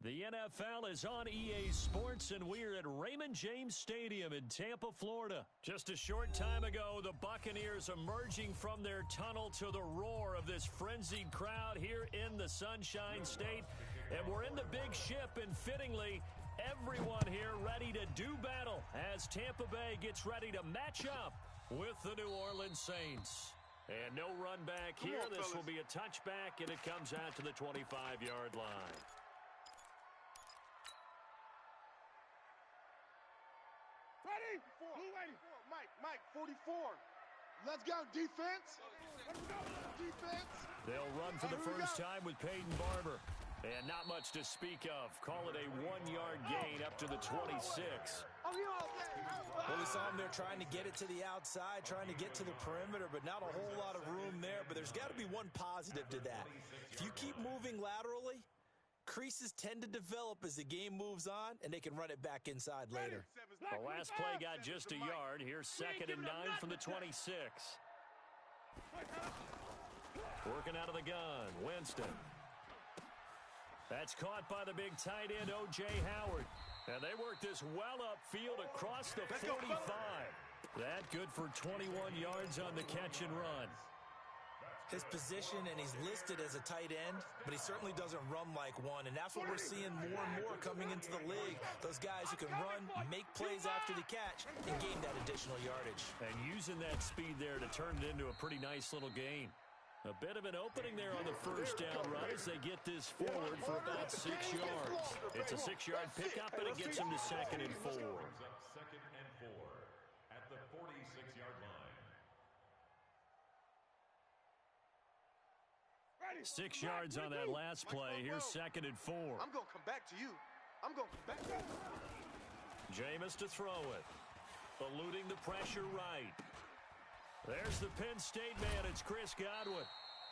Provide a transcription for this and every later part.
The NFL is on EA Sports, and we're at Raymond James Stadium in Tampa, Florida. Just a short time ago, the Buccaneers emerging from their tunnel to the roar of this frenzied crowd here in the Sunshine State. And we're in the big ship, and fittingly, everyone here ready to do battle as Tampa Bay gets ready to match up with the New Orleans Saints. And no run back here. This will be a touchback, and it comes out to the 25-yard line. Ready? Who ready? Mike, 44. Let's go, defense. Let's go, defense. They'll run for the first time with Peyton Barber. And not much to speak of. Call it a 1-yard gain up to the 26. Well, we saw him there trying to get it to the outside, trying to get to the perimeter, but not a whole lot of room there. But there's got to be one positive to that. If you keep moving laterally, creases tend to develop as the game moves on, and they can run it back inside later. The last play got just a yard. Here's 2nd and 9 from the 26. Working out of the gun, Winston. That's caught by the big tight end, O.J. Howard. And they work this well upfield across the 45. That good for 21 yards on the catch and run. His position, and he's listed as a tight end, but he certainly doesn't run like one, and that's what we're seeing more and more coming into the league. Those guys who can run, make plays after the catch, and gain that additional yardage. And using that speed there to turn it into a pretty nice little gain. A bit of an opening there on the first down run as they get this forward for about 6 yards. It's a 6-yard pickup, and it gets them to 2nd and 4. 2nd and 4 at the 46-yard line. 6 yards on that last play. Here's 2nd and 4. I'm going to come back to you. I'm going to come back to you. Jameis to throw it. Eluding the pressure right. There's the Penn State man. It's Chris Godwin.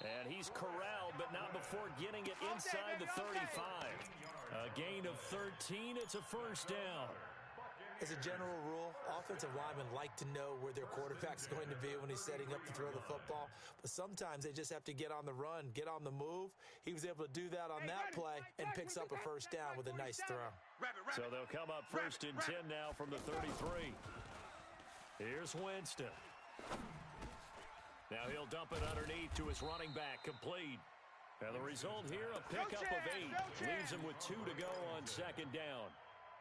And he's corralled, but not before getting it inside the 35. A gain of 13. It's a first down. As a general rule, offensive linemen like to know where their quarterback's going to be when he's setting up to throw the football. But sometimes they just have to get on the run, get on the move. He was able to do that on that play and picks up a first down with a nice throw. So they'll come up 1st and 10 now from the 33. Here's Winston. Now he'll dump it underneath to his running back, complete. And the result here, a pickup of 8. Leaves him with 2 to go on 2nd down.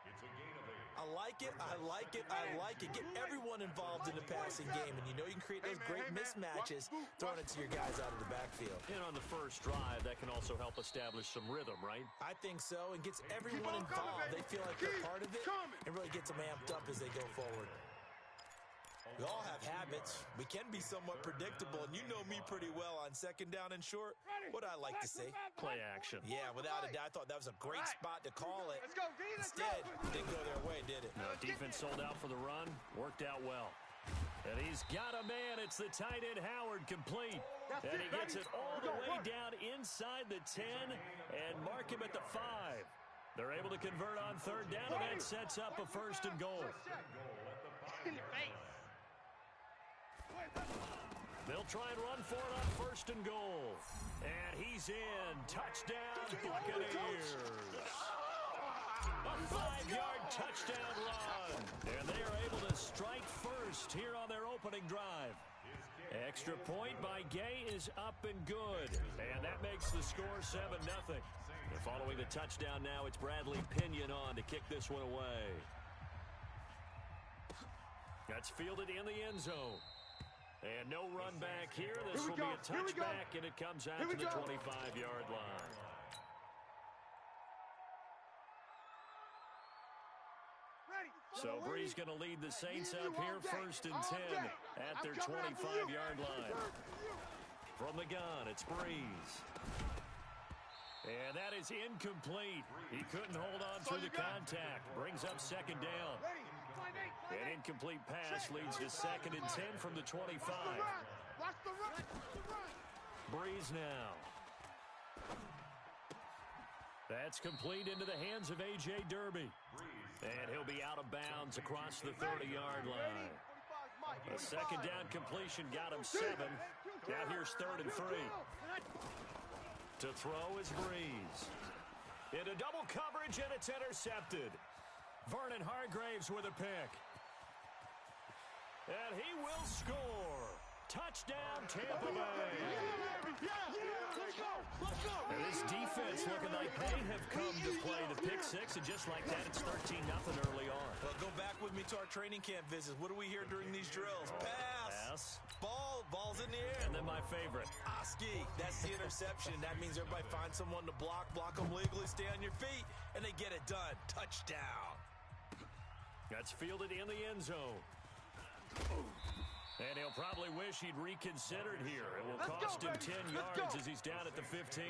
It's a gain of 8. I like it, I like it, I like it. Get everyone involved in the passing game, and you know you can create those great mismatches throwing it to your guys out of the backfield. And on the first drive, that can also help establish some rhythm, right? I think so, and gets everyone involved. They feel like they're part of it, and really gets them amped up as they go forward. We all have habits. We can be somewhat predictable, and you know me pretty well on 2nd down and short. What I like to see. Play action. Yeah, without a doubt, I thought that was a great spot to call it. Instead, it didn't go their way, did it? No, defense sold out for the run. Worked out well. And he's got a man. It's the tight end Howard, complete. And he gets it all the way down inside the 10 and mark him at the 5. They're able to convert on 3rd down, and that sets up a 1st and goal. In your face. They'll try and run for it on 1st and goal. And he's in. Touchdown, Buccaneers. A 5-yard touchdown run. And they are able to strike first here on their opening drive. Extra point by Gay is up and good. And that makes the score 7-0. And following the touchdown now, it's Bradley Pinion on to kick this one away. That's fielded in the end zone. And no run back here. This will be a touchback, and it comes out to the 25-yard line. So Bree's going to lead the Saints up here 1st and 10 at their 25-yard line. From the gun, it's Breeze. And that is incomplete. He couldn't hold on through the contact. Brings up 2nd down. An incomplete pass leads to 2nd and 10 from the 25. Breeze now. That's complete into the hands of A.J. Derby. And he'll be out of bounds across the 30-yard line. A 2nd down completion got him 7. Now here's 3rd and 3. To throw is Breeze. Into double coverage, and it's intercepted. Vernon Hargraves with a pick. And he will score. Touchdown, Tampa Bay. And this defense looking like they have come to play. The pick six, and just like that, it's 13-0 early on. Well, go back with me to our training camp visits. What do we hear during these drills? Pass. Ball's in the air. And then my favorite. Oski. That's the interception. That means everybody finds someone to block them legally, stay on your feet, and they get it done. Touchdown. That's fielded in the end zone. And he'll probably wish he'd reconsidered here. It will cost him 10 yards as he's down at the 15.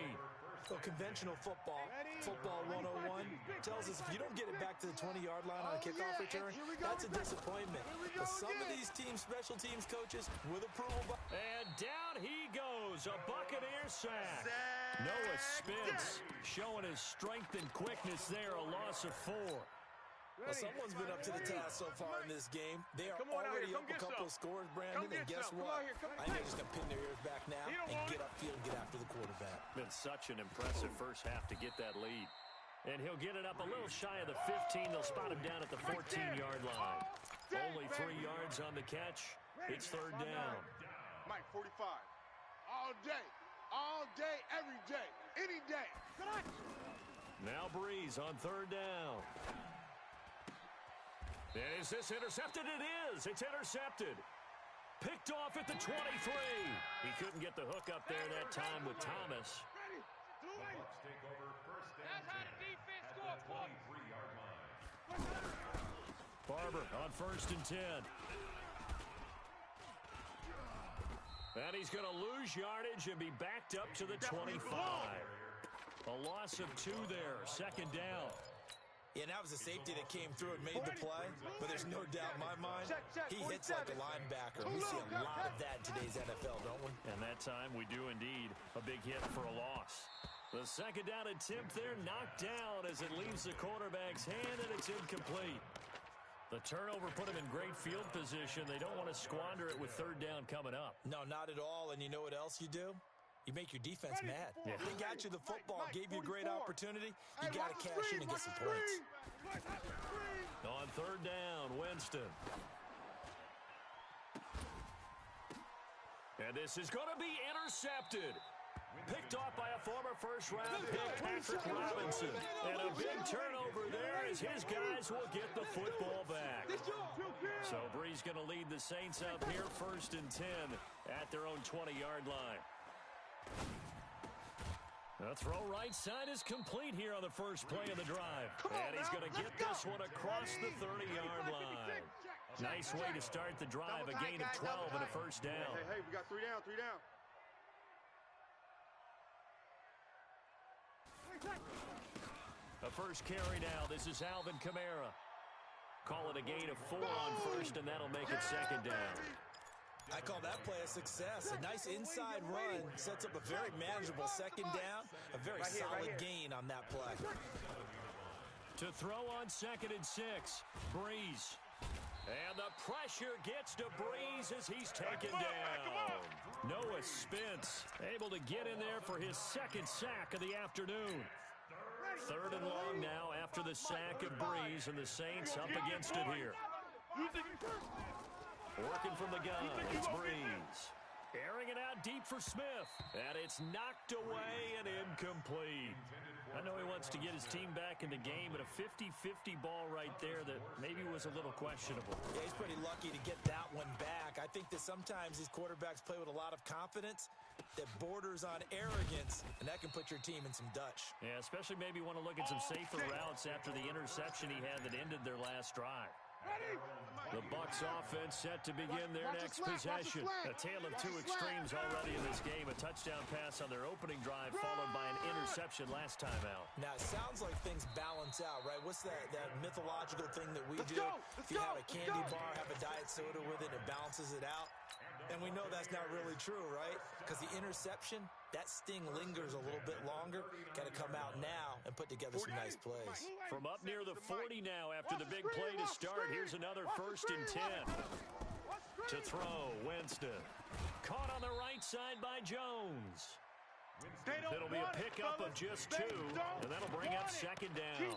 So conventional football 101, tells us if you don't get it back to the 20-yard line on a kickoff return, that's a disappointment. But some of these teams, special teams coaches, with approval. And down he goes, a Buccaneer sack. Noah Spence showing his strength and quickness there, a loss of 4. Well, someone's been up to the task so far in this game. They are already up a couple of scores, Brandon, and guess what? I think they're just going to pin their ears back now and get upfield and get after the quarterback. Been such an impressive first half to get that lead. And he'll get it up a little shy of the 15. They'll spot him down at the 14-yard line. Only 3 yards on the catch. It's third down. Mike, 45. All day, every day, any day. Now Breeze on third down. And is this intercepted? It is. It's intercepted. Picked off at the 23. He couldn't get the hook up there that time with Thomas. Bucs take over first and 10 at the 23-yard line. Barber on first and 10. And he's going to lose yardage and be backed up to the 25. A loss of 2 there. Second down. Yeah, that was a safety that came through and made the play, but there's no doubt in my mind, he hits like a linebacker. We see a lot of that in today's NFL, don't we? And that time we do indeed. A big hit for a loss. The second down attempt there knocked down as it leaves the quarterback's hand, and it's incomplete. The turnover put him in great field position. They don't want to squander it with third down coming up. No, not at all. And you know what else you do? You make your defense mad. Yeah. They got you the football, gave you a great opportunity. You got to cash in and get some points. On third down, Winston. And this is going to be intercepted. Picked off by a former first-round pick, Patrick Robinson. And a big turnover there as his guys will get the football back. So Bree's going to lead the Saints up here first and 10 at their own 20-yard line. The throw right side is complete here on the first play of the drive. And he's going to get this one across the 30-yard line. Nice way to start the drive, a gain of 12 and a first down. Hey, we got 3 down, 3 down. A first carry now. This is Alvin Kamara. Call it a gain of 4 on first, and that'll make it second down. I call that play a success. A nice inside run sets up a very manageable second down. A very solid gain on that play. To throw on second and 6, Breeze. And the pressure gets to Breeze as he's taken down. Noah Spence able to get in there for his second sack of the afternoon. Third and long now after the sack of Breeze, and the Saints up against it here. Working from the gun, it's Breeze. Airing it out deep for Smith. And it's knocked away and incomplete. I know he wants to get his team back in the game, but a 50-50 ball right there that maybe was a little questionable. Yeah, he's pretty lucky to get that one back. I think that sometimes these quarterbacks play with a lot of confidence that borders on arrogance, and that can put your team in some Dutch. Yeah, especially maybe want to look at some safer routes after the interception he had that ended their last drive. The Bucs offense set to begin their next possession. A tale of 2 extremes already in this game. A touchdown pass on their opening drive followed by an interception last time out. Now, it sounds like things balance out, right? What's that mythological thing that we do? If you have a candy bar, have a diet soda with it, it balances it out. And we know that's not really true, right? Because the interception, that sting lingers a little bit longer. Got to come out now and put together some nice plays. From up near the 40 now after the big play to start. Here's another first and 10. To throw, Winston. Caught on the right side by Jones. It'll be a pickup of just 2, and that'll bring up second down.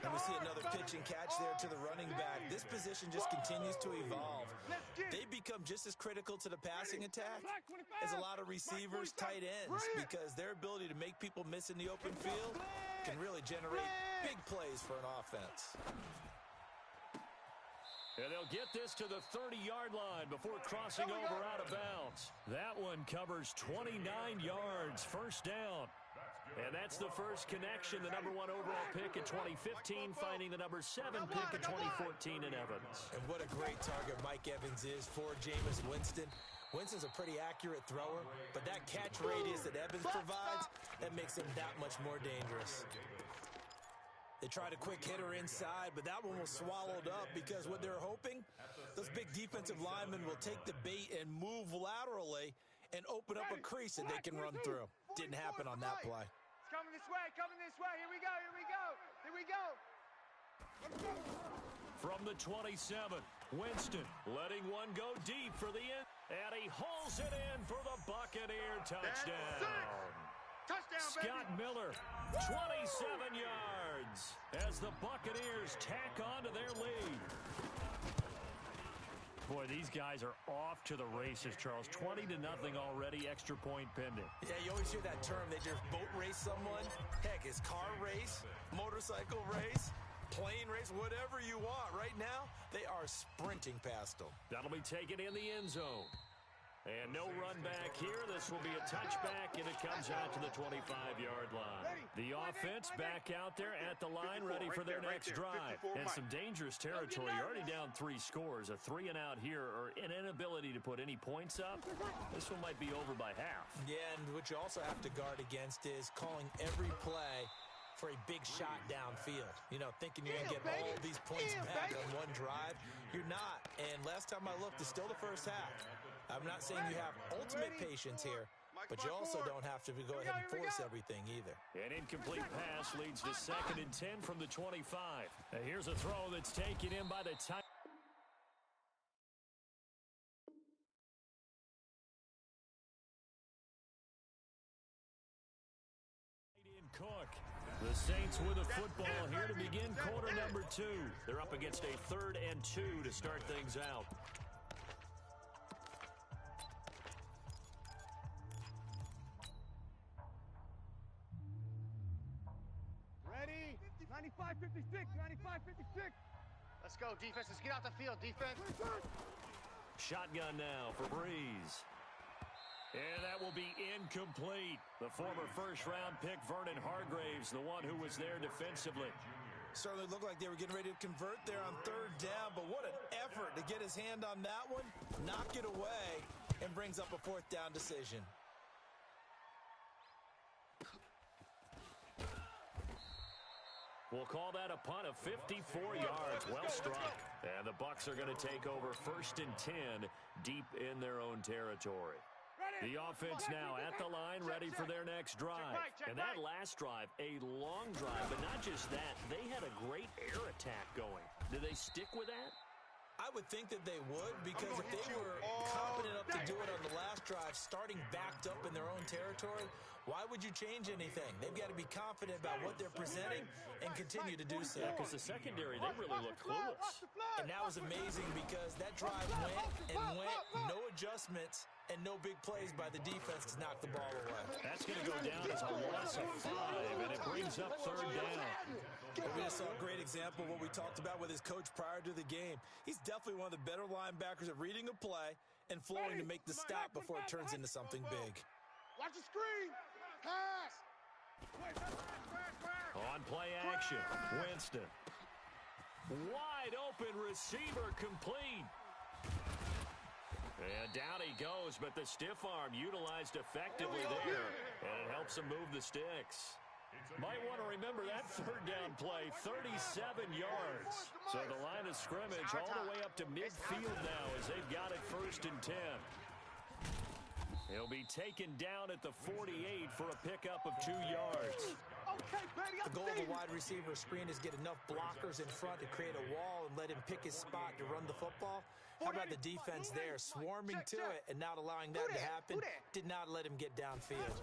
And we see another pitch and catch there to the running back. This position just continues to evolve. They become just as critical to the passing attack as a lot of receivers, tight ends, because their ability to make people miss in the open field can really generate big plays for an offense. And they'll get this to the 30-yard line before crossing over out of bounds. That one covers 29 yards, first down. And that's the first connection, the number 1 overall pick in 2015, finding the number 7 pick in 2014 in Evans. And what a great target Mike Evans is for Jameis Winston. Winston's a pretty accurate thrower, but that catch radius that Evans provides, that makes him that much more dangerous. They tried a quick hitter inside, but that one was swallowed up because what they're hoping, those big defensive linemen will take the bait and move laterally and open up a crease that they can run through. Didn't happen on that play. It's coming this way, Here we go, here we go. From the 27, Winston letting one go deep for the end, and he hauls it in for the Buccaneer touchdown. Touchdown, Scott Miller, 27 yards, as the Buccaneers tack on to their lead. Boy, these guys are off to the races, Charles. 20-0 already, extra point pending. Yeah, you always hear that term. They just boat race someone. Heck, it's car race, motorcycle race, plane race, whatever you want. Right now, they are sprinting past them. That'll be taken in the end zone. And no run back here. This will be a touchback, and it comes out to the 25-yard line. The offense back out there at the line, ready for their next drive. And some dangerous territory. You're already down 3 scores. A 3-and-out here, or an inability to put any points up. This one might be over by half. Yeah, and what you also have to guard against is calling every play for a big shot downfield. You know, thinking you're going to get all these points back on one drive. You're not. And last time I looked, it's still the first half. I'm not saying you have ultimate patience here, but you also don't have to go ahead and force everything either. An incomplete pass leads to 2nd and 10 from the 25. Now here's a throw that's taken in by the tight end. Cook. The Saints with a football here to begin quarter number 2. They're up against a 3rd and 2 to start things out. Ready? 95-56, 95-56. Let's go, defense. Let's get out the field, defense. Shotgun now for Breeze. And that will be incomplete. The former first-round pick, Vernon Hargraves, the one who was there defensively. Certainly looked like they were getting ready to convert there on 3rd down, but what an effort to get his hand on that one, knock it away, and brings up a 4th down decision. We'll call that a punt of 54 yards. Well struck. And the Bucs are going to take over 1st and 10 deep in their own territory. The offense now at the line, ready for their next drive. And that last drive, a long drive, but not just that. They had a great air attack going. Do they stick with that? I would think that they would, because if they were confident enough to do it on the last drive, starting backed up in their own territory, why would you change anything? They've got to be confident about what they're presenting and continue to do so. Because the secondary, they really looked clueless. And that was amazing because that drive went and went, no adjustments, and no big plays by the defense to knock the ball away. That's going to go down as a loss of 5, and it brings up 3rd down. We just saw a great example of what we talked about with his coach prior to the game. He's definitely one of the better linebackers at reading a play and flowing to make the stop before it turns into something big. Watch the screen. Pass. On play action, Winston. Wide open receiver complete. And down he goes, but the stiff arm utilized effectively there, and it helps him move the sticks. Might want to remember that 3rd down play, 37 yards. So the line of scrimmage all the way up to midfield now as they've got it 1st and 10. He'll be taken down at the 48 for a pickup of 2 yards. The goal of a wide receiver screen is get enough blockers in front to create a wall and let him pick his spot to run the football. How about the defense there, swarming to it and not allowing that to happen? Did not let him get downfield.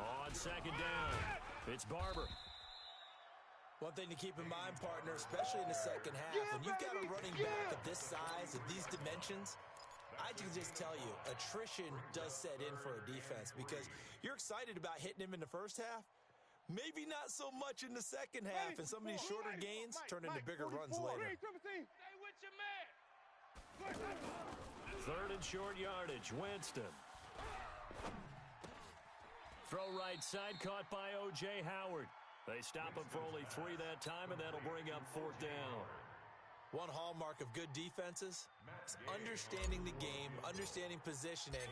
On second down, it's Barber. One thing to keep in mind, partner, especially in the second half, when you've got a running back of this size, of these dimensions, I can just tell you, attrition does set in for a defense because you're excited about hitting him in the first half. Maybe not so much in the second half, and some of these shorter gains turn into bigger runs later. Stay with your man. Third and short yardage, Winston. Throw right side, caught by O.J. Howard. They stop him for only 3 that time, and that'll bring up 4th down. One hallmark of good defenses is understanding the game, understanding positioning,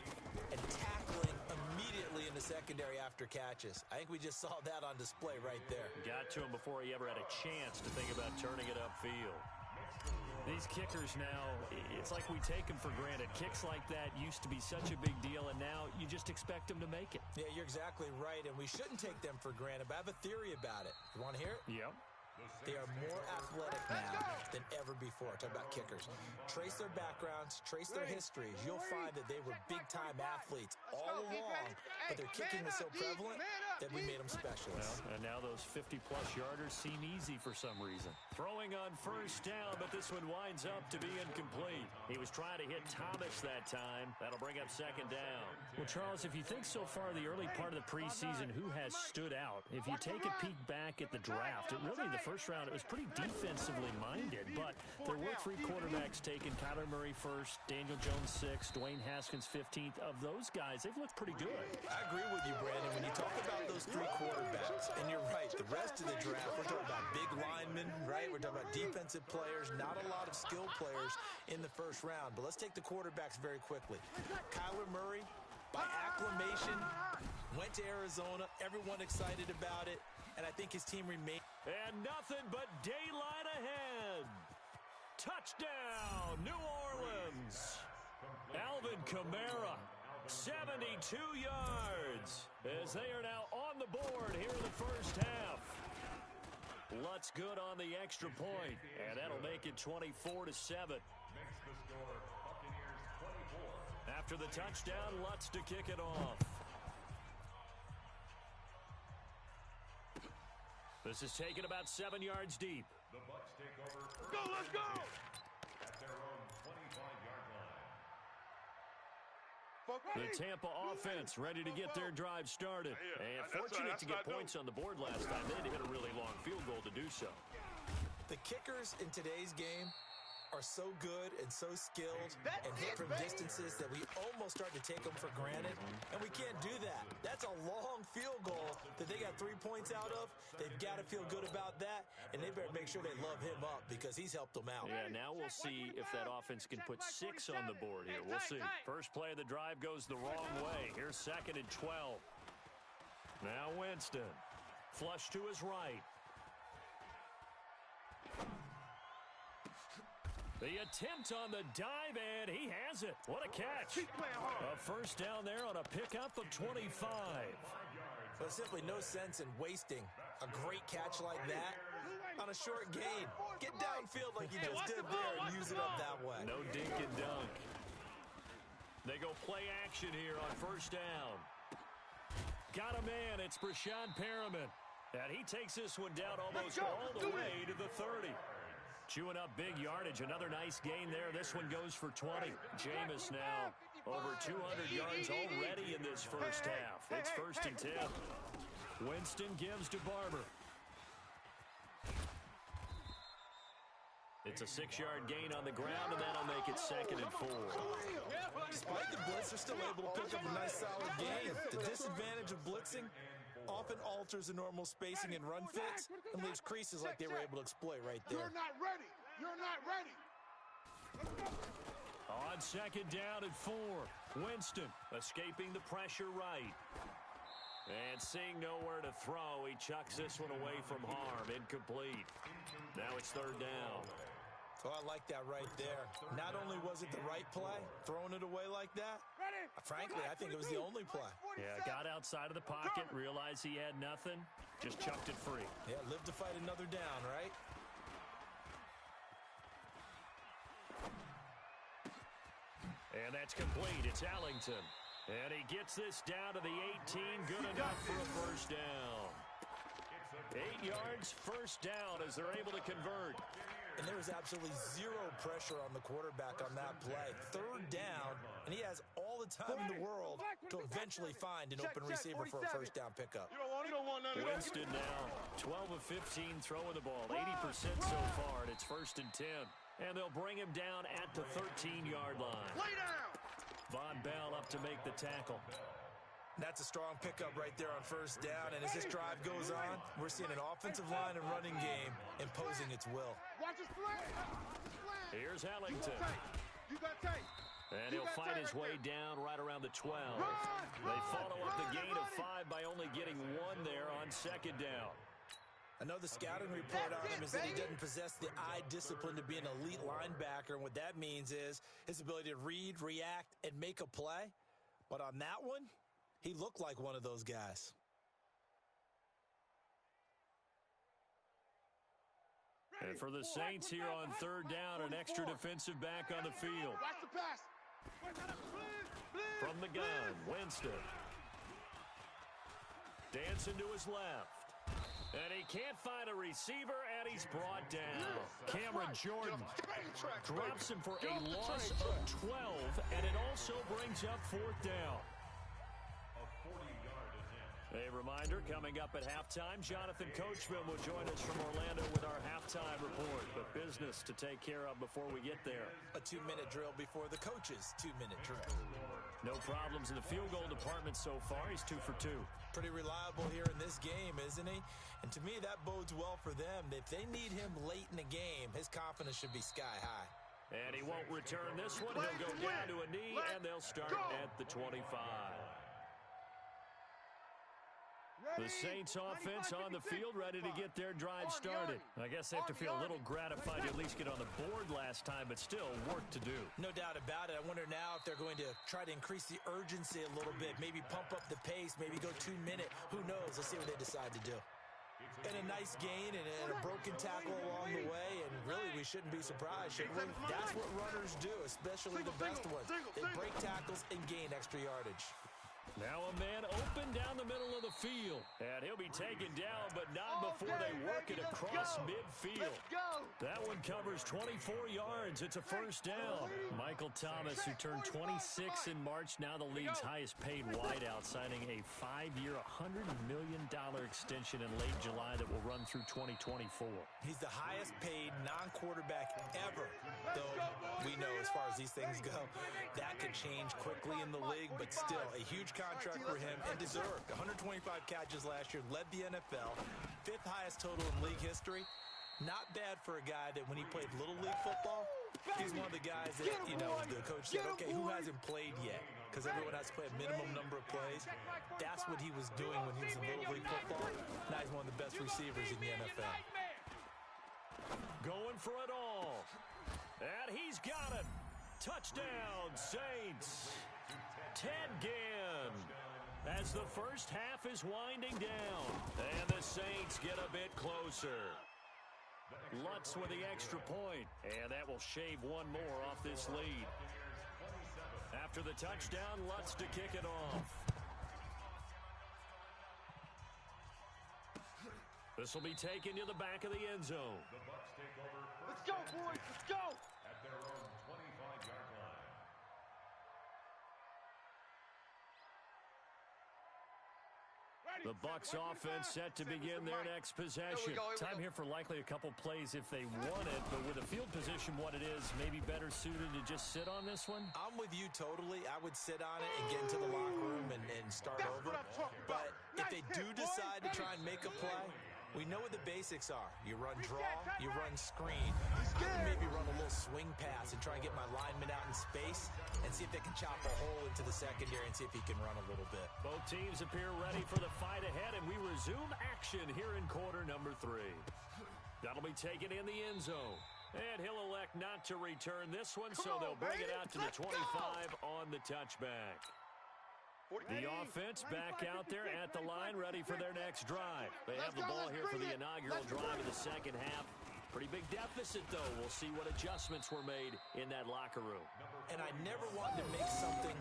and tackling immediately in the secondary after catches. I think we just saw that on display right there. Got to him before he ever had a chance to think about turning it upfield. These kickers now, it's like we take them for granted. Kicks like that used to be such a big deal, and now you just expect them to make it. Yeah, you're exactly right, and we shouldn't take them for granted, but I have a theory about it. You want to hear it? Yep. They are more athletic now than ever before. Talk about kickers. Trace their backgrounds, trace their histories. You'll find that they were big-time athletes all along, but their kicking was so prevalent that we made them specialists. Well, and now those 50-plus yarders seem easy for some reason. Throwing on first down, but this one winds up to be incomplete. He was trying to hit Thomas that time. That'll bring up 2nd down. Well, Charles, if you think so far the early part of the preseason, who has stood out? If you take a peek back at the draft, it really, the first round, it was pretty defensively minded, but there were 3 quarterbacks taken. Kyler Murray first, Daniel Jones 6th, Dwayne Haskins 15th. Of those guys, they've looked pretty good. I agree with you, Brandon. When you talk about those 3 quarterbacks, and you're right, the rest of the draft, we're talking about big linemen, right? We're talking about defensive players, not a lot of skilled players in the first round. But let's take the quarterbacks very quickly. Kyler Murray, by acclamation, went to Arizona. Everyone excited about it, and I think his team remained. And nothing but daylight ahead. Touchdown, New Orleans. Alvin Kamara, 72 yards, as they are now on the board here in the first half. Lutz good on the extra point, and that'll make it 24-7. Next the score, Buccaneers 24. After the touchdown, Lutz to kick it off. This is taken about 7 yards deep. The Bucs take over. Let's go! At their own 25-yard line. The Tampa offense ready to get their drive started. And fortunate to get points on the board last time. They had to hit a really long field goal to do so. The kickers in today's game are so good and so skilled and hit from distances that we almost start to take them for granted, and we can't do that. That's a long field goal that they got 3 points out of. They've got to feel good about that, and they better make sure they love him up because he's helped them out. Yeah, now we'll see if that offense can put 6 on the board here. We'll see. First play of the drive goes the wrong way. Here's 2nd and 12. Now Winston. Flush to his right. The attempt on the dive, and he has it. What a catch. A first down there on a pickup of 25. But simply no sense in wasting a great catch like that on a short gain. Get downfield like he just did there and use it up that way. No dink and dunk. They go play action here on first down. Got a man. It's Brashad Perriman. And he takes this one down almost all the way to the 30. Chewing up big yardage. Another nice gain there. This one goes for 20. Jameis now over 200 yards already in this first half. It's 1st and 10. Winston gives to Barber. It's a 6-yard gain on the ground, and that'll make it 2nd and 4. Despite the blitz, they're still able to pick up a nice solid gain. The disadvantage of blitzing often alters the normal spacing and run fits and leaves creases like they were able to exploit right there. You're not ready. You're not ready. On 2nd down and 4, Winston escaping the pressure right. And seeing nowhere to throw, he chucks this one away from harm. Incomplete. Now it's 3rd down. So I like that right there. Not only was it the right play, throwing it away like that, frankly, I think it was the only play. Yeah, got outside of the pocket, realized he had nothing, just chucked it free. Yeah, live to fight another down, right? And that's complete. It's Ellington. And he gets this down to the 18. Good enough for a first down. 8 yards, first down as they're able to convert. And there was absolutely zero pressure on the quarterback on that play. Third down, and he has all the time in the world to eventually find an open receiver for a first down pickup. You don't want none of that. Winston now, 12 of 15 throwing the ball, 80% so far, and it's 1st and 10. And they'll bring him down at the 13-yard line. Lay down. Von Bell up to make the tackle. That's a strong pickup right there on first down, and as this drive goes on, we're seeing an offensive line and running game imposing its will. Watch his flag. Here's Ellington. You got tape. And he'll fight his way down right around the 12. They follow up the gain of 5 by only getting 1 there on 2nd down. I know the scouting report on him is that he doesn't possess the eye discipline to be an elite linebacker, and what that means is his ability to read, react, and make a play. But on that one, he looked like one of those guys. And for the Saints here on 3rd down, an extra defensive back on the field. Watch the pass. From the gun, Winston. Dancing to his left. And he can't find a receiver, and he's brought down. Cameron Jordan drops him for a loss of 12, and it also brings up 4th down. A reminder, coming up at halftime, Jonathan Coachman will join us from Orlando with our halftime report. But business to take care of before we get there. A 2-minute drill before the coach's 2-minute drill. No problems in the field goal department so far. He's 2 for 2. Pretty reliable here in this game, isn't he? And to me, that bodes well for them. If they need him late in the game, his confidence should be sky high. And he won't return this one. He'll go down to a knee, and they'll start at the 25. The Saints offense on the field, ready to get their drive started. I guess they have to feel a little gratified to at least get on the board last time, but still work to do. No doubt about it. I wonder now if they're going to try to increase the urgency a little bit, maybe pump up the pace, maybe go 2-minute. Who knows? Let's see what they decide to do. And a nice gain and a broken tackle along the way, and really we shouldn't be surprised, should we? That's what runners do, especially the best ones. They break tackles and gain extra yardage. Now a man open down the middle of the field. And he'll be taken down, but not before they work it across midfield. That one covers 24 yards. It's a first down. Michael Thomas, who turned 26 in March, now the league's highest paid wideout, signing a 5-year, $100 million extension in late July that will run through 2024. He's the highest paid non-quarterback ever, though we know as far as these things go, that could change quickly in the league, but still a huge contract for him and deserved. 125 catches last year, led the NFL, 5th highest total in league history. Not bad for a guy that when he played Little League football, he's one of the guys that, you know, the coach said, okay, who hasn't played yet? Because everyone has to play a minimum number of plays. That's what he was doing when he was in Little League football. Now he's one of the best receivers in the NFL. Going for it all. And he's got it. Touchdown, Saints. Ted Ginn, as the first half is winding down, and the Saints get a bit closer. Lutz with the extra point, and that will shave one more off this lead. After the touchdown, Lutz to kick it off. This will be taken to the back of the end zone. Let's go, boys. Let's go. At their own 25-yard line. The Bucs offense set to begin their next possession. Time here for likely a couple plays if they want it, but with the field position what it is, maybe better suited to just sit on this one? I'm with you totally. I would sit on it and get into the locker room and start over. But if they do decide to try and make a play, we know what the basics are. You run draw, you run screen. I would maybe run a little swing pass and try and get my lineman out in space and see if they can chop a hole into the secondary and see if he can run a little bit. Both teams appear ready for the fight ahead, and we resume action here in quarter number 3. That'll be taken in the end zone. And he'll elect not to return this one, so they'll bring it out to the 25 on the touchback. The offense back out there at the line, ready for their next drive. They have the ball here for the inaugural drive of the second half. Pretty big deficit, though. We'll see what adjustments were made in that locker room. And I never want to make something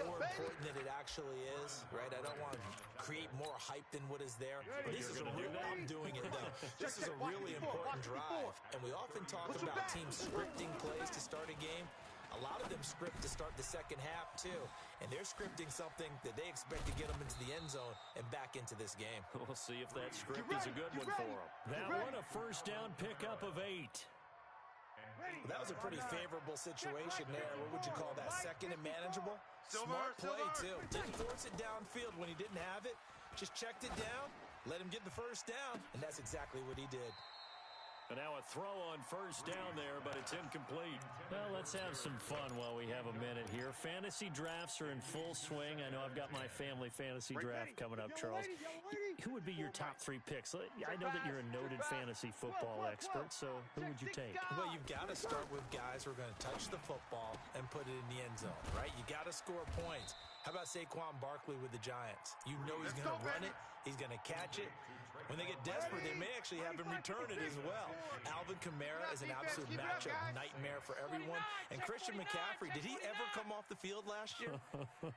more important than it actually is, right? I don't want to create more hype than what is there. This is a real, I'm doing it, though. This is a really important drive. And we often talk about teams scripting plays to start a game. A lot of them script to start the second half, too. And they're scripting something that they expect to get them into the end zone and back into this game. We'll see if that script is a good one for them. That one, a first down pickup of 8. Well, that was a pretty favorable situation there. What would you call that? Second and manageable? Smart play, too. Didn't force it downfield when he didn't have it. Just checked it down, let him get the first down, and that's exactly what he did. And now a throw on first down there, but it's incomplete. Well, let's have some fun while we have a minute here. Fantasy drafts are in full swing. I know I've got my family fantasy draft coming up, Charles. Who would be your top 3 picks? I know that you're a noted fantasy football expert, so who would you take? Well, you've got to start with guys who are going to touch the football and put it in the end zone, right? You got to score points. How about Saquon Barkley with the Giants? You know he's going to run it. He's going to catch it. When they get desperate, they may actually have him return it as well. Alvin Kamara is an absolute matchup nightmare for everyone. And Christian McCaffrey, did he ever come off the field last year?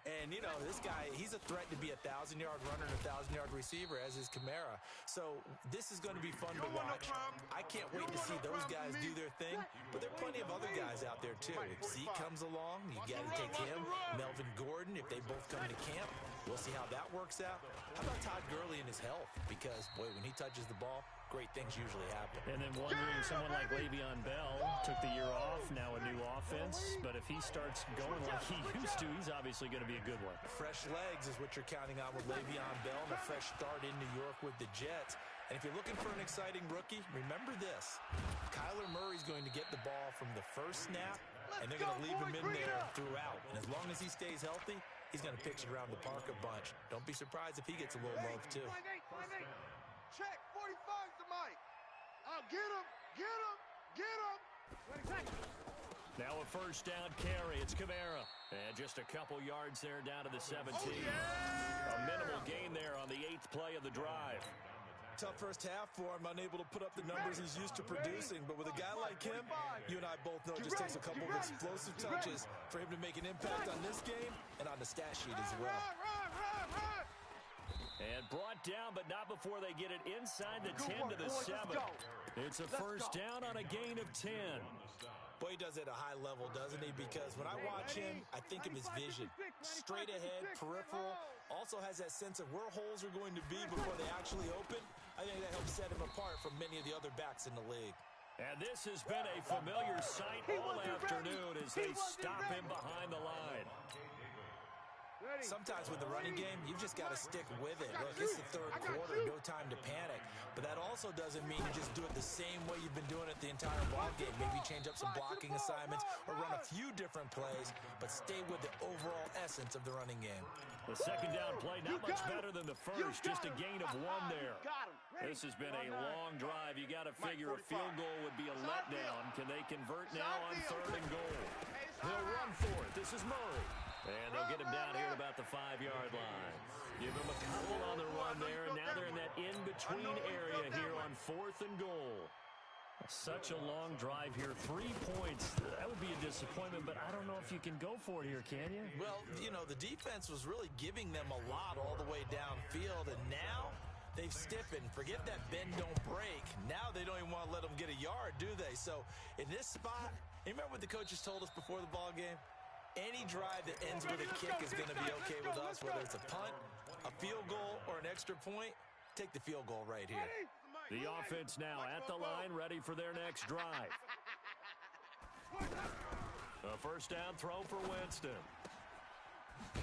And, you know, this guy, he's a threat to be a 1,000-yard runner and a 1,000-yard receiver, as is Kamara. So this is going to be fun to watch. I can't wait to see those guys do their thing. But there are plenty of other guys out there, too. If Zeke comes along, you got to take him. Melvin Gordon, if they both come to camp, we'll see how that works out. How about Todd Gurley and his health? Because, boy, when he touches the ball, great things usually happen. And then wondering, someone like Le'Veon Bell took the year off, now a new offense. But if he starts going like he used to, he's obviously going to be a good one. Fresh legs is what you're counting on with Le'Veon Bell and a fresh start in New York with the Jets. And if you're looking for an exciting rookie, remember this. Kyler Murray's going to get the ball from the first snap, and they're going to leave him in there throughout. And as long as he stays healthy, he's going to pitch it around the park a bunch. Don't be surprised if he gets a little love, too. Check, 45's the mic. Get him, get him, get him. Now a first down carry. It's Kamara. And just a couple yards there down to the 17. A minimal gain there on the 8th play of the drive. Tough first half for him, unable to put up the numbers he's used to producing. But with a guy like him, you and I both know it just takes a couple of explosive touches for him to make an impact on this game and on the stat sheet as well. And brought down, but not before they get it inside the 10 to the 7. It's a first down on a gain of 10. Boy, he does it at a high level, doesn't he? Because when I watch him, I think of his vision. Straight ahead, peripheral. Also has that sense of where holes are going to be before they actually open. I think that helps set him apart from many of the other backs in the league. And this has been a familiar sight all afternoon as they stop him behind the line. Sometimes with the running game, you've just got to stick with it. Look, it's the third quarter, no time to panic. But that also doesn't mean you just do it the same way you've been doing it the entire ball game. Maybe change up some blocking assignments or run a few different plays, but stay with the overall essence of the running game. The second down play, not much better than the first, just a gain of 1 there. This has been a long drive. You got to figure a field goal would be a letdown. Can they convert now on 3rd and goal? They'll run for it. This is Murray. And they'll get him down here at about the 5-yard line. Give him a couple on the run there, and now they're in that in-between area here on 4th and goal. Such a long drive here. 3 points. That would be a disappointment, but I don't know if you can go for it here, can you? Well, you know, the defense was really giving them a lot all the way downfield, and now they've stiffened. Forget that bend, don't break. Now they don't even want to let them get a yard, do they? So in this spot, you remember what the coaches told us before the ball game? Any drive that ends with a kick is going to be okay with us, whether it's a punt, a field goal, or an extra point. Take the field goal right here. The offense now at the line, ready for their next drive. A first down throw for Winston.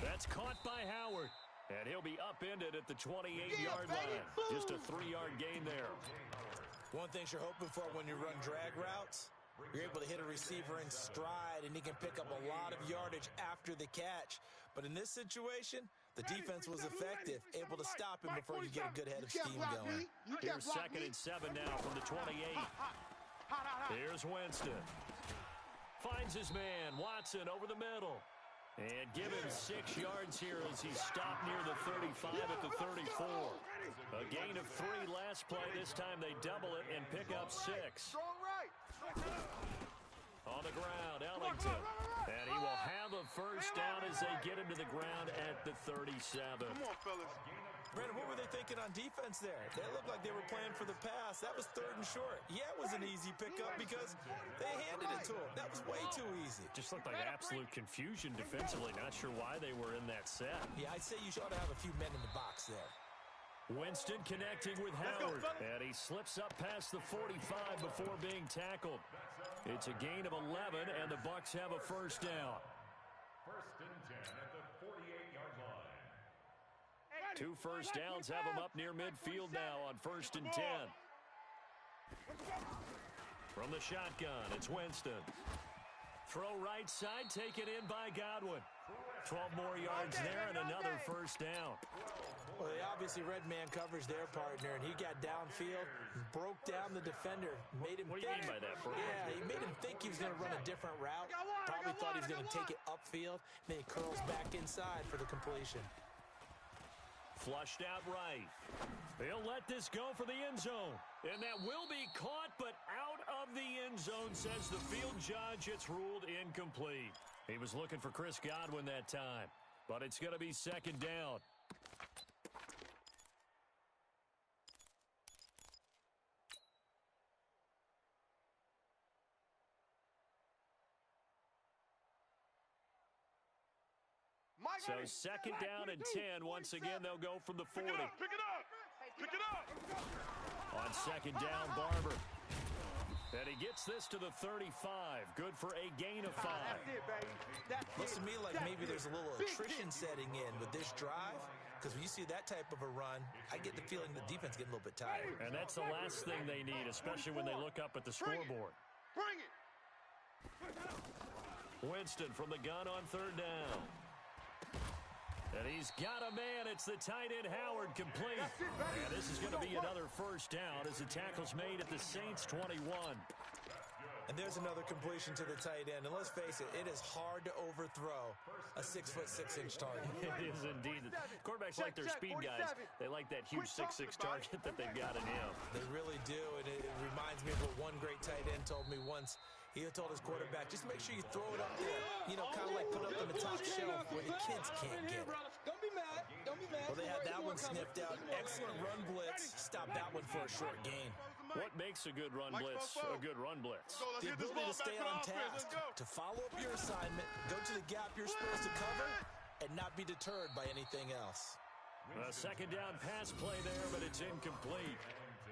That's caught by Howard. And he'll be upended at the 28-yard line. Just a 3-yard gain there. One thing you're hoping for when you run drag routes, you're able to hit a receiver in stride, and he can pick up a lot of yardage after the catch. But in this situation, the defense was effective, able to stop him before you get a good head of steam going. Here's 2nd and 7 now from the 28. Here's Winston. Finds his man, Watson, over the middle. And give him 6 yards here as he stopped near the 35 at the 34. A gain of 3 last play. This time they double it and pick up 6. On the ground, Ellington. And he will have a first down as they get him to the ground at the 37. Come on, fellas. Brandon, what were they thinking on defense there? They looked like they were playing for the pass. That was 3rd and short. Yeah, it was an easy pickup because they handed it to him. That was way too easy. Just looked like absolute confusion defensively. Not sure why they were in that set. Yeah, I'd say you ought to have a few men in the box there. Winston connecting with Howard. And he slips up past the 45 before being tackled. It's a gain of 11, and the Bucs have a first down. 1st and 10 at the 48-yard line. 2 first downs have them up near midfield now on 1st and 10. From the shotgun, it's Winston. Throw right side, taken in by Godwin. 12 more yards there and another first down. Well, they obviously read man coverage their partner, and he got downfield, broke down the defender, made him What do you mean by that, Bro? Yeah, he made him think he was going to run a different route. Probably thought he was going to take it upfield, then he curls back inside for the completion. Flushed out right. They'll let this go for the end zone. And that will be caught, but out of the end zone, says the field judge. It's ruled incomplete. He was looking for Chris Godwin that time, but it's going to be 2nd down. So 2nd down and 10. Once again, they'll go from the 40. Pick it up! Pick it up! On 2nd down, Barber. And he gets this to the 35. Good for a gain of 5. That's it, baby. That's Looks to it. me like That's maybe it. there's a little Big attrition hit. setting in with this drive, because when you see that type of a run, I get the feeling the defense getting a little bit tired. And that's the last thing they need, especially when they look up at the scoreboard. Bring it. Winston from the gun on 3rd down. And he's got a man. It's the tight end, Howard, complete. And this is going to be another first down as the tackle's made at the Saints' 21. And there's another completion to the tight end. And let's face it, it is hard to overthrow a 6'6" target. It is indeed. Quarterbacks like their speed guys. They like that huge 6'6" target that they've got in him. They really do, and it reminds me of what one great tight end told me once. He told his quarterback, just make sure you throw it up there, you know, kind of like put it up on the top shelf where the kids can't get it. Don't be mad. Don't be mad. Well, they had that one sniffed out. Excellent run blitz. Stopped that one for a short gain. What makes a good run blitz a good run blitz? The ability to stay on task, to follow up your assignment, go to the gap you're supposed to cover, and not be deterred by anything else. A 2nd down pass play there, but it's incomplete.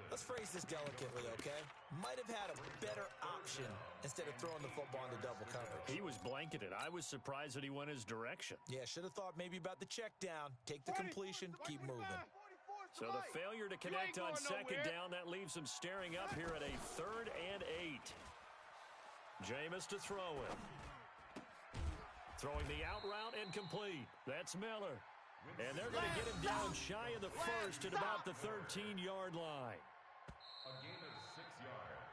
Let's phrase this delicately, okay? Might have had a better option instead of throwing the football into double coverage. He was blanketed. I was surprised that he went his direction. Yeah, should have thought maybe about the check down, take the completion, keep moving. So the failure to connect on 2nd down, that leaves him staring up here at a 3rd and 8. Jameis to throw it. Throwing the out route incomplete. That's Miller. And they're going to get him down shy of the 1st at about the 13-yard line. A gain of 6 yards.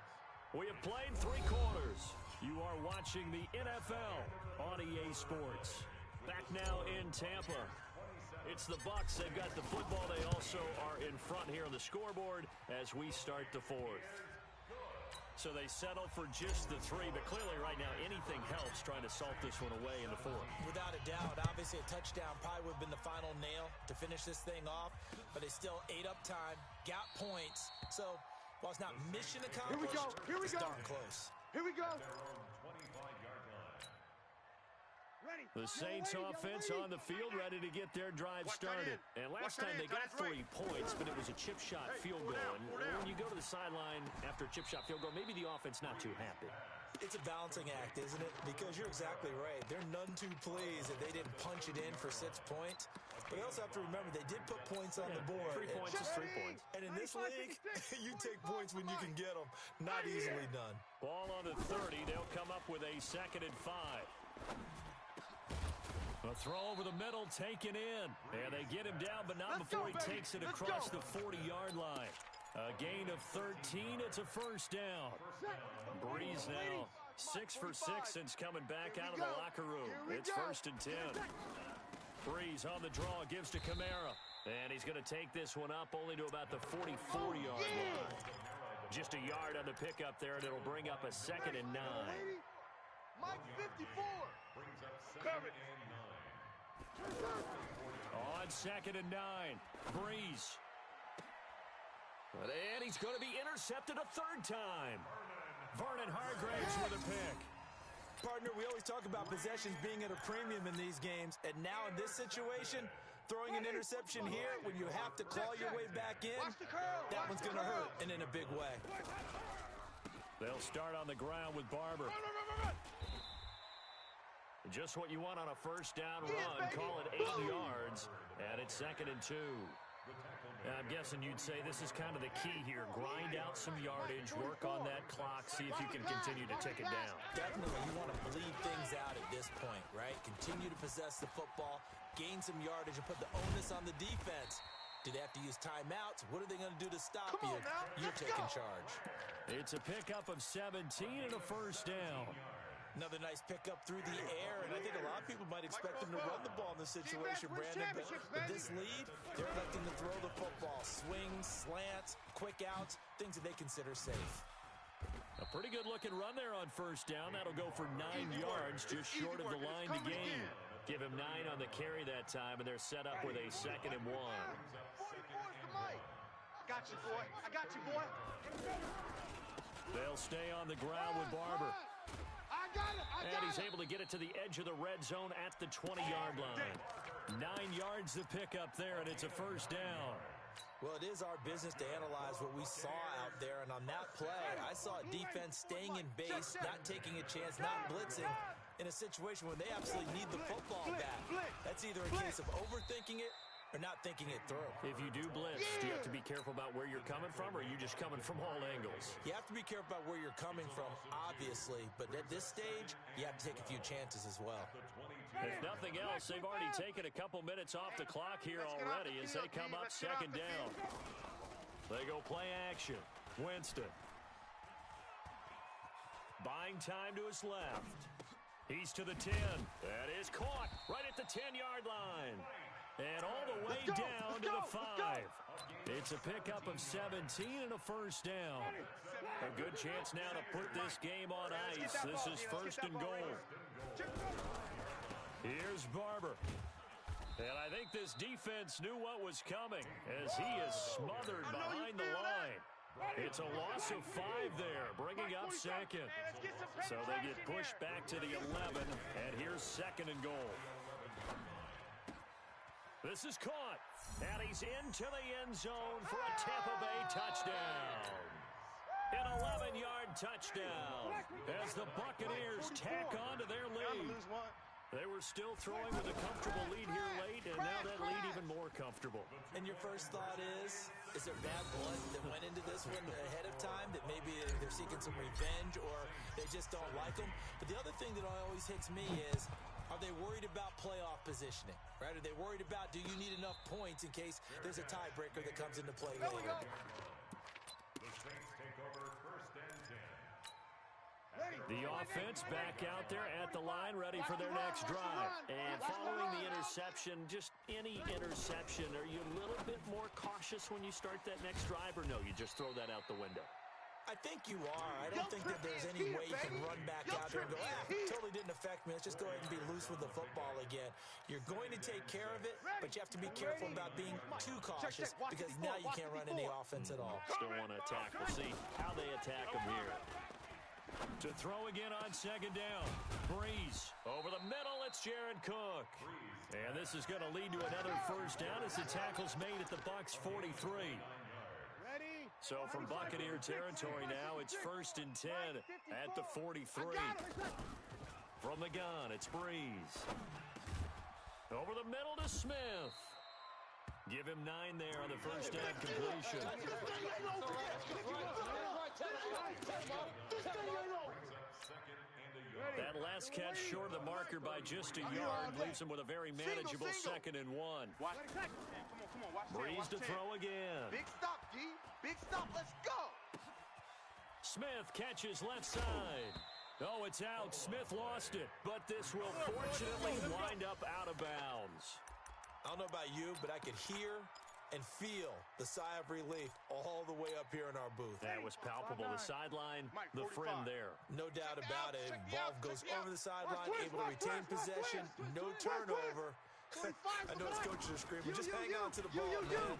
We have played 3 quarters. You are watching the NFL on EA Sports. Back now in Tampa. It's the Bucs. They've got the football. They also are in front here on the scoreboard as we start the 4th. So they settle for just the 3, but clearly right now anything helps trying to salt this one away in the 4th. Without a doubt, obviously a touchdown probably would have been the final nail to finish this thing off, but they still ate up time, got points. So while it's not mission accomplished, it's darn close. Here we go. The Saints offense on the field ready to get their drive started. And last time they got 3 points, but it was a chip shot field goal. And when you go to the sideline after a chip shot field goal, maybe the offense not too happy. It's a balancing act, isn't it? Because you're exactly right. They're none too pleased that they didn't punch it in for 6 points. But they also have to remember they did put points on the board. 3 points is 3 points. And in this league, you take points when you can get them. Not easily done. Ball on the 30. They'll come up with a 2nd and 5. A throw over the middle taken in. And they get him down, but not before he takes it across the 40-yard line. A gain of 13. It's a first down. Breeze now 6 for 6 since coming back out of the locker room. It's 1st and 10. Breeze on the draw, gives to Kamara. And he's going to take this one up only to about the 44-yard line. Just a yard on the pickup there, and it'll bring up a 2nd and 9. Mike 54. Brings up Cover second it. and 9. On 2nd and 9, Breeze. And he's going to be intercepted a third time. Vernon Hargraves with a pick. Partner, we always talk about possessions being at a premium in these games, and now in this situation, throwing an interception here when you have to claw your way back in, that one's going to hurt, and in a big way. They'll start on the ground with Barber. Just what you want on a first down run. Call it 8 yards, and it's 2nd and 2. I'm guessing you'd say this is kind of the key here. Grind out some yardage, work on that clock, see if you can continue to tick it down. Definitely, you want to bleed things out at this point, right? Continue to possess the football, gain some yardage, and put the onus on the defense. Do they have to use timeouts? What are they going to do to stop you? You're taking charge. It's a pickup of 17 and a first down. Another nice pickup through the air, and I think a lot of people might expect them to run the ball in this situation, Brandon. But with this lead, they're electing to throw the football. Swings, slants, quick outs, things that they consider safe. A pretty good-looking run there on first down. That'll go for 9 yards, just short of the line to gain. Give him 9 on the carry that time, and they're set up with a 2nd and 1. 44 to Mike. I got you, boy. I got you, boy. They'll stay on the ground with Barber. I got it. And he's able to get it to the edge of the red zone at the 20-yard line. 9 yards to pick up there, and it's a first down. Well, it is our business to analyze what we saw out there, and on that play, I saw defense staying in base, not taking a chance, not blitzing, in a situation where they absolutely need the football back. That's either a case of overthinking it or not thinking it through. If you do blitz, do you have to be careful about where you're coming from, or are you just coming from all angles? You have to be careful about where you're coming from, obviously, but at this stage, you have to take a few chances as well. If nothing else, they've already taken a couple minutes off the clock here already as they come up 2nd down. They go play action. Winston. Buying time to his left. He's to the 10. That is caught right at the 10-yard line. And all the way down to the 5. It's a pickup of 17 and a first down. A good chance now to put this game on ice. This is 1st and goal. Here's Barber. And I think this defense knew what was coming as he is smothered behind the line. It's a loss of 5 there, bringing up 2nd. So they get pushed back to the 11, and here's 2nd and goal. This is caught, and he's into the end zone for a Tampa Bay touchdown. An 11-yard touchdown as the Buccaneers tack on to their lead. They were still throwing with a comfortable lead here late, and now that lead even more comfortable. And your first thought is there bad blood that went into this one ahead of time, that maybe they're seeking some revenge or they just don't like them? But the other thing that always hits me is, are they worried about playoff positioning, right? Are they worried about, do you need enough points in case there's a tiebreaker that comes into play later? The Saints take over 1st and 10. The offense back out there at the line, ready for their next drive. And following the interception, just any interception, are you a little bit more cautious when you start that next drive, or no, you just throw that out the window? I think you are. I don't think that there's any way you can run back out there and go, totally didn't affect me. Let's just go ahead and be loose with the football again. You're going to take care of it, but you have to be careful about being too cautious because now you can't run any offense at all. Still want to attack. We'll see how they attack them here. To throw again on 2nd down. Breeze. Over the middle, it's Jared Cook. And this is going to lead to another first down as the tackle's made at the Bucs 43. So from Buccaneer territory now, it's 1st and 10 at the 43. From the gun, it's Breeze. Over the middle to Smith. Give him 9 there on the first down completion. That last catch short of the marker by just a yard leaves him with a very manageable 2nd and 1. Breeze to throw again. Big stop, D. Big stop. Let's go. Smith catches left side. Oh, it's out. Smith lost it, but this will fortunately wind up out of bounds. I don't know about you, but I could hear and feel the sigh of relief all the way up here in our booth. That was palpable. The sideline, the friend there. No doubt about it. Ball goes over the sideline, able to retain possession, no turnover. I know his coaches are screaming, just hang on to the ball, man.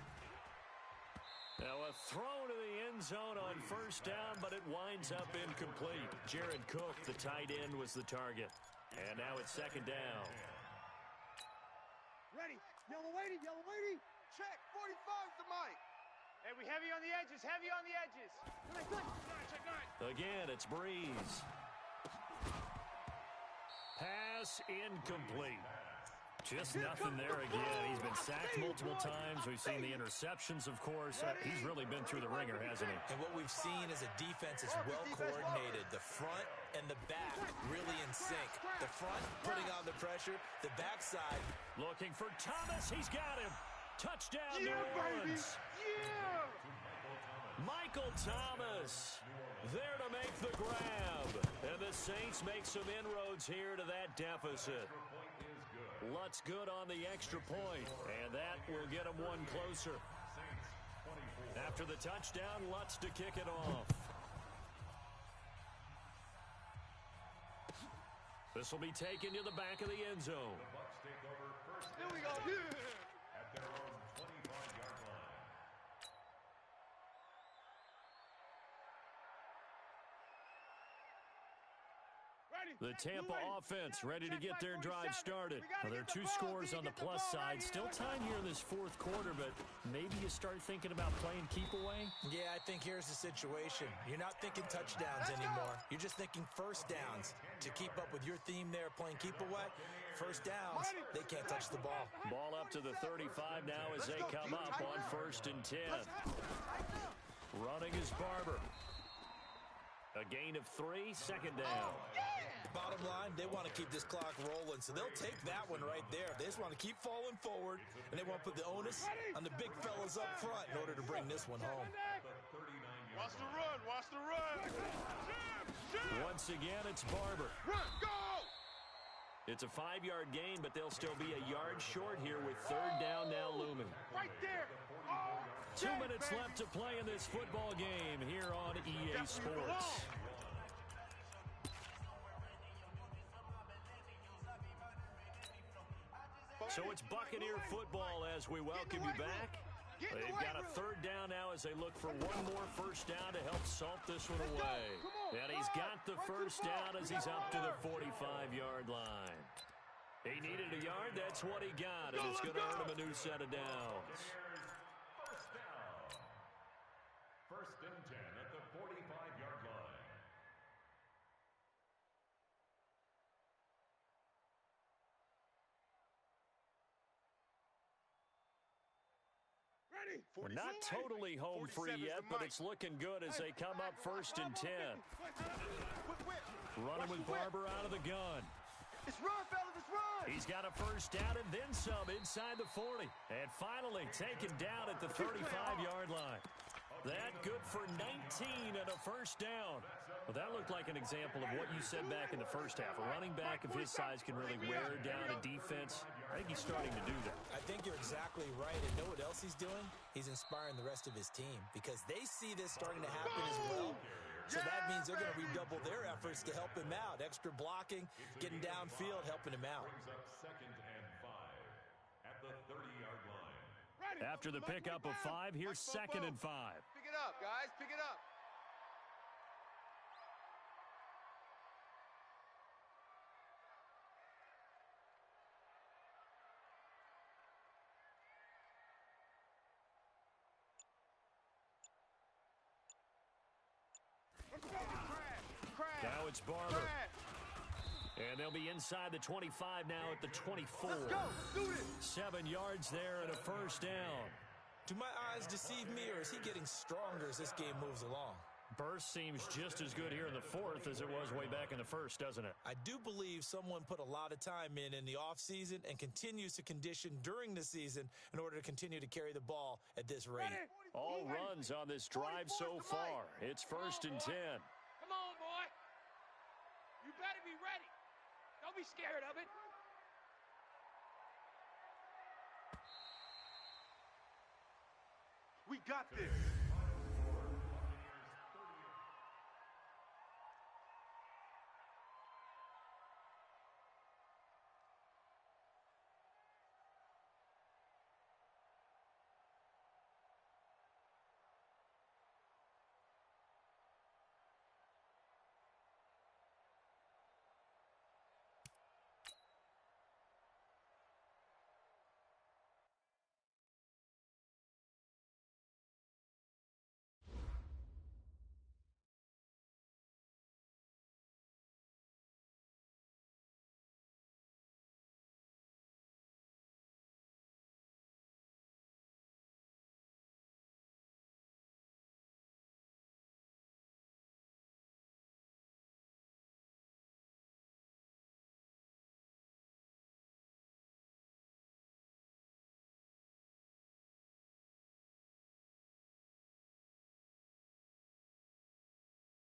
Now a throw to the end zone on first down, but it winds up incomplete. Jared Cook, the tight end, was the target. And now it's second down. Ready. Yellow lady, yellow lady. Check. 45's the mic. Hey, we heavy on the edges, heavy on the edges. Again, it's Breeze. Pass incomplete. Just nothing there again. He's been sacked multiple times. We've seen the interceptions, of course. He's really been through the ringer, hasn't he? And what we've seen is a defense that's well coordinated. The front and the back really in sync. The front putting on the pressure. The backside. Looking for Thomas. He's got him. Touchdown, Yeah, New Orleans. baby. Yeah. Michael Thomas there to make the grab. And the Saints make some inroads here to that deficit. Lutz good on the extra point, and that will get him one closer. After the touchdown, Lutz to kick it off. This will be taken to the back of the end zone. Here we go. At their own 25-yard line. The Tampa offense ready to get their drive started. Well, there are two scores on the plus side. Still time here in this fourth quarter, but maybe you start thinking about playing keep away? Yeah, I think here's the situation. You're not thinking touchdowns anymore. You're just thinking first downs. To keep up with your theme there, playing keep away, first downs, they can't touch the ball. Ball up to the 35 now as they come up on 1st and 10. Running is Barber. A gain of 3, second down. Bottom line, they want to keep this clock rolling, so they'll take that one right there. They just want to keep falling forward, and they want to put the onus on the big fellas up front in order to bring this one home. Watch the run. Watch the run. Once again, it's Barber. Run. Go. It's a 5-yard gain, but they'll still be a yard short here with third down now looming. Right there. 2 minutes left to play in this football game here on EA Sports. So it's Buccaneer football as we welcome you back. They've got a third down now as they look for one more first down to help salt this one away. And he's got the first down as he's up to the 45-yard line. He needed a yard. That's what he got, and it's going to earn him a new set of downs. First and 10 at the 45-yard line. Ready. We're not totally home free yet, but it's looking good as they come up 1st and 10. Running with Barber out of the gun. It's run, fellas, it's run. He's got a first down and then some inside the 40. And finally taken down at the 35-yard line. That good for 19 and a first down. Well, that looked like an example of what you said back in the first half. A running back of his size can really wear down a defense. I think he's starting to do that. I think you're exactly right. And know what else he's doing? He's inspiring the rest of his team because they see this starting to happen as well. So that means they're going to redouble their efforts to help him out. Extra blocking, getting downfield, helping him out. Brings up 2nd and 5 at the 30-yard line. After the pickup of 5, here's 2nd and 5. Pick it up, guys. Pick it up. Now it's Barber. And they'll be inside the 25 now at the 24. Let's go. Let's do this. 7 yards there and a first down. Do my eyes deceive me, or is he getting stronger as this game moves along? Burst seems just as good here in the 4th as it was way back in the 1st, doesn't it? I do believe someone put a lot of time in the offseason and continues to condition during the season in order to continue to carry the ball at this rate. All runs on this drive so far. It's 1st and 10. Come on, boy. You better be ready. Don't be scared of it. got this.